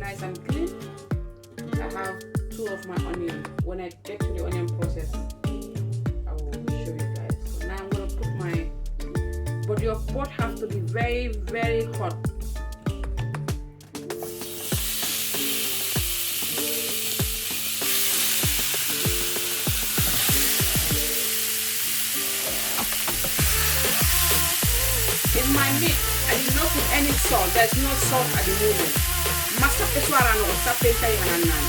nice and clean. I have 2 of my onion. When I get to the onion process, I will show you guys. So now I'm going to put my, but your pot has to be very, very hot. In my meat, I did not put any salt. There's no salt at the moment. Masa peswara no sape kay hanan.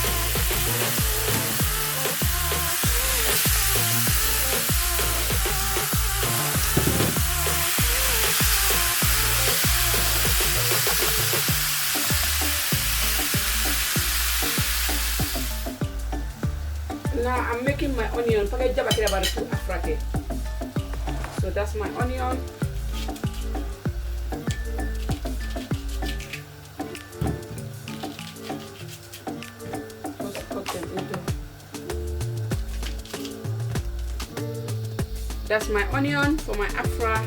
Now I'm making my onion. Pagay jaba kaya baru tu Afra. So that's my onion. That's my onion for my Afra.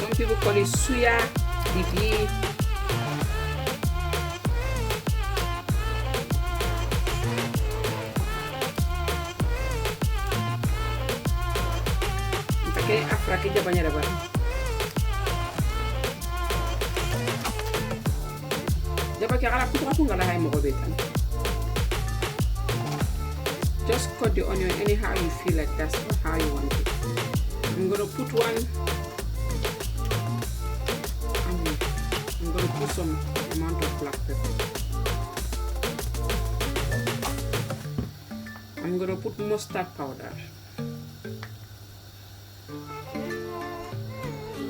Some people call it suya, Dibi. Okay, Afra kita banyak dapat. Dapat kira aku nggak lahai mau betan. Just cut the onion anyhow you feel like that's how you want it. I'm gonna put one. I'm gonna put some amount of black pepper. I'm gonna put mustard powder.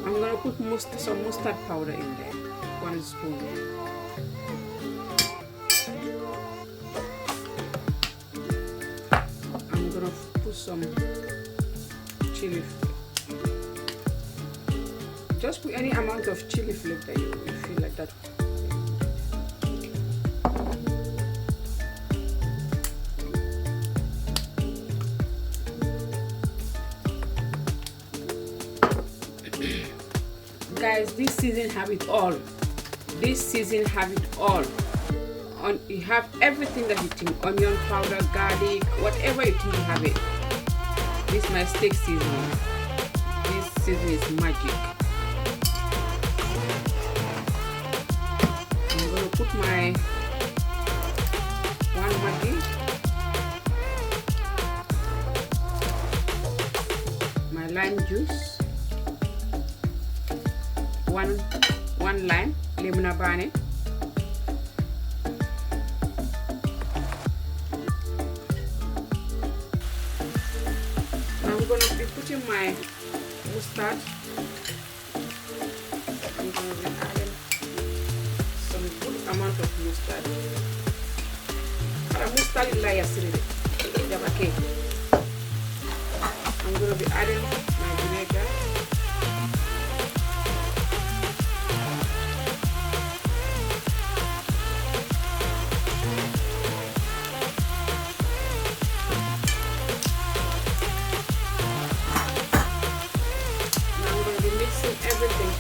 I'm gonna put some mustard powder in there. 1 spoon. Some chili flake. Just put any amount of chili flake that you feel like that. Guys, this season have it all. This season have it all. You have everything that you think: onion powder, garlic, whatever you think, you have it. This is my steak seasoning. This seasoning is magic. I'm gonna put my 1 Maggi, my lime juice, one lime, lemon abane. I'm going to be putting my mustard. I'm going to be adding some good amount of mustard. Mustard is like a I'm going to be adding my vinegar. Everything.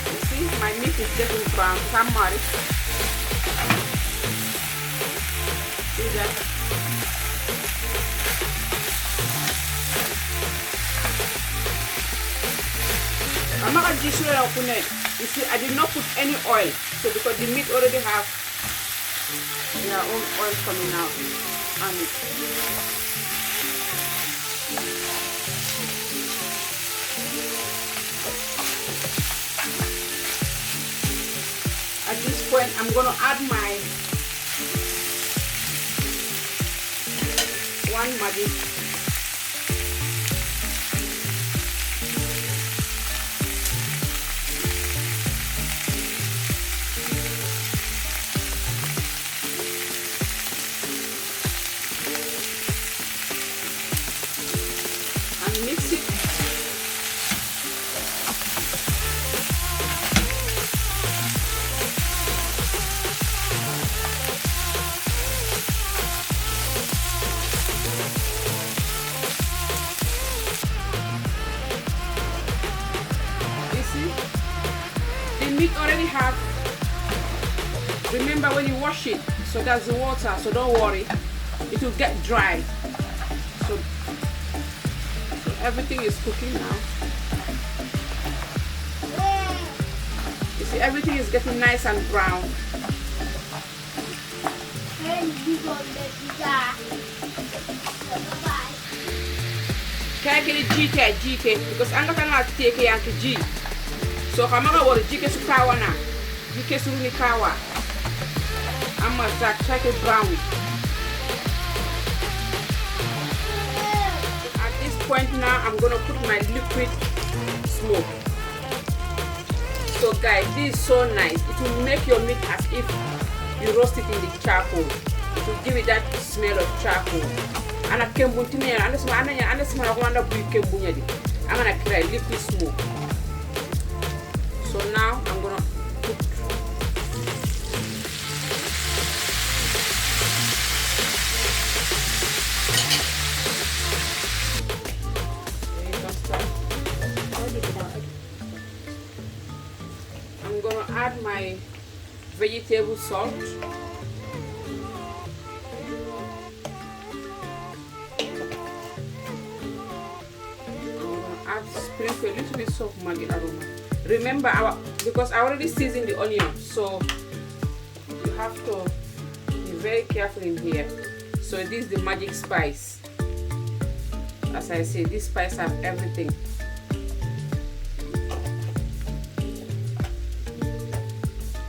You see, my meat is getting brown. Samari. See that? I'm not going to show you. You see, I did not put any oil, so because the meat already have their own oil coming out. And at this point, I'm going to add my 1 Maggi. Mix it. have, remember when you wash it, so that's the water, so don't worry, it will get dry. So everything is cooking now. You see, everything is getting nice and brown. Kaya kini jike because anga kanga teke yanki ji. So kama ka wori jike su kawa na, jike su ni kawa. Amma try to brown. At this point now, I'm gonna put my liquid smoke. So guys, this is so nice. It will make your meat as if you roast it in the charcoal. It will give it that smell of charcoal. And I can put it in and I'm gonna create liquid smoke. So now I'm gonna put I'm gonna add my vegetable salt. Sprinkle a little bit of Maggi aroma. Remember, because I already seasoned the onion, so you have to be very careful in here. So this is the magic spice. As I say, this spice has everything.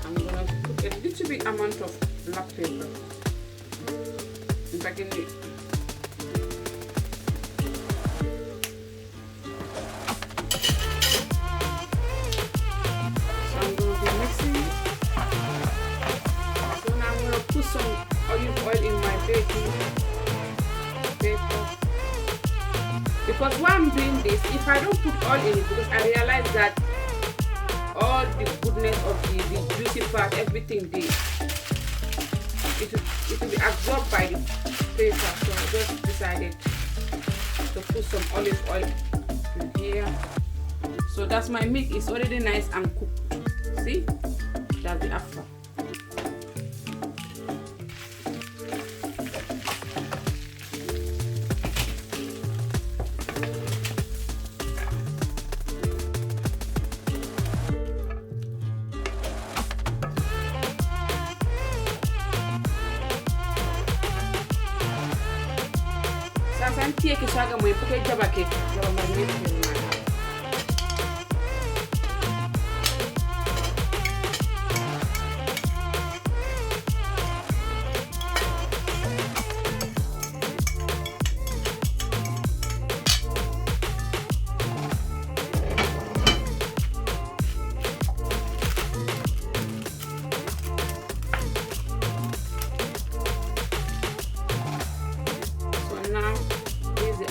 I'm gonna put a little bit amount of black pepper. In fact, some olive oil in my baking paper, because why I'm doing this, if I don't put oil in it, because I realize that all the goodness of the juicy part, everything it will be absorbed by the paper. So I just decided to put some olive oil in here. So that's my meat. It's already nice and cooked. See, that's the Afra. Santie ke shaga mo ipuke jabake jaba marinate ni.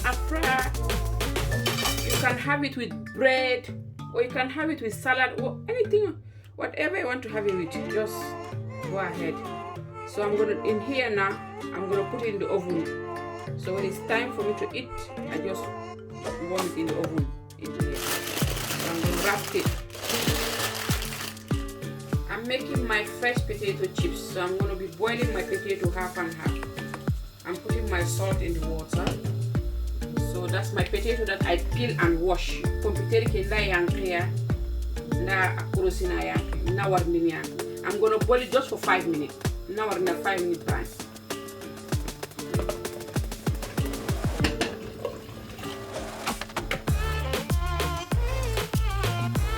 Afra, you can have it with bread, or you can have it with salad, or anything, whatever you want to have it with, just go ahead. So I'm gonna, in here now, I'm gonna put it in the oven. So when it's time for me to eat, I just warm it in the oven in here. So I'm gonna wrap it. I'm making my fresh potato chips, so I'm gonna be boiling my potato half and half. I'm putting my salt in the water. So that's my potato that I peel and wash. I'm gonna boil it just for 5 minutes. Now we're in a 5-minute time. So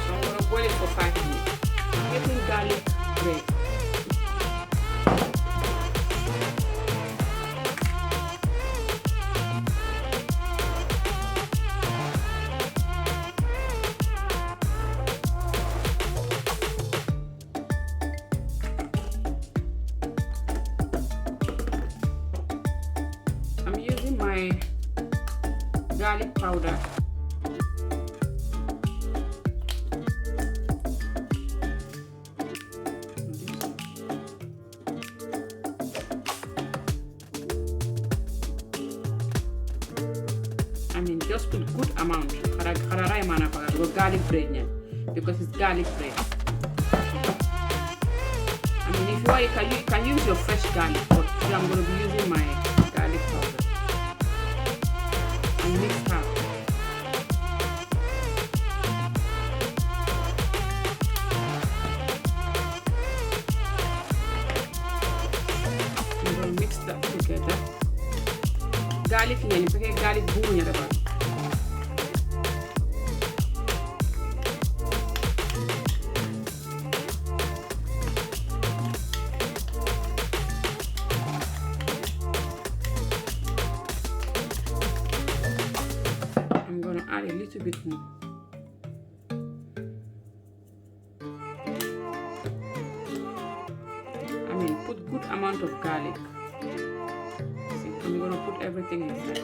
I'm gonna boil it for 5 minutes. I'm getting garlic bread. My garlic powder. I mean, just put good amount. Garlic bread, because it's garlic bread. if you want, you can use your fresh garlic, but today I'm going to be using my garlic powder and mix that. I'm going to mix that together. Garlic yani pakai garlic burunya dapat. I'm going to add a little bit more. I mean, put good amount of garlic. See, I'm going to put everything inside.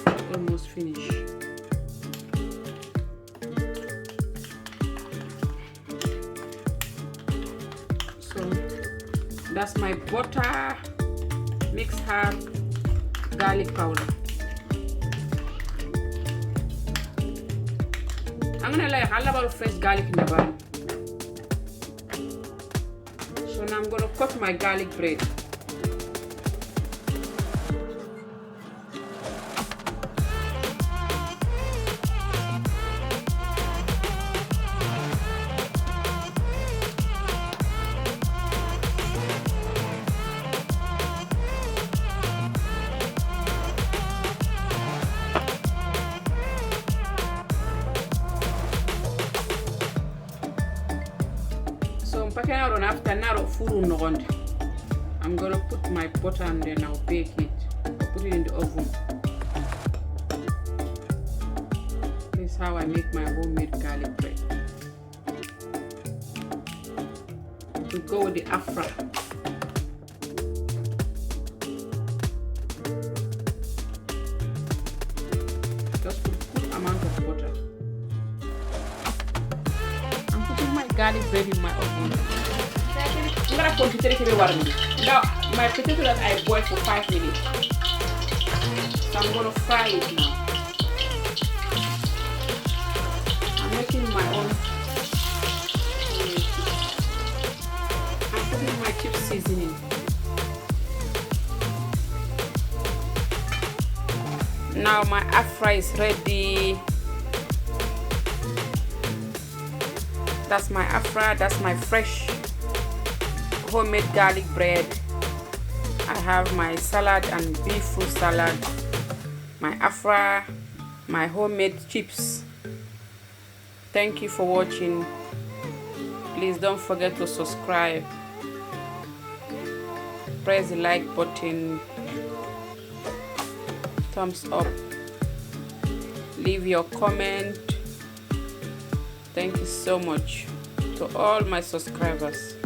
It's almost finished. So that's my butter, mixed herb, garlic powder. I'm gonna like a lot of fresh garlic in the pan. So now I'm gonna cut my garlic bread. After I'm gonna put my butter and then I'll bake it. I'll put it in the oven. This is how I make my homemade garlic bread. To go with the Afra. Just put good amount of butter. I'm putting my garlic bread in my oven. I'm going to put now my potato that I boiled for 5 minutes. So I'm going to fry it now. I'm making my own. I'm putting my chip seasoning. Now my Afra is ready. That's my Afra, that's my fresh homemade garlic bread. I have my salad and beef fruit salad, my Afra, my homemade chips. Thank you for watching. Please don't forget to subscribe, press the like button, thumbs up, leave your comment. Thank you so much to all my subscribers.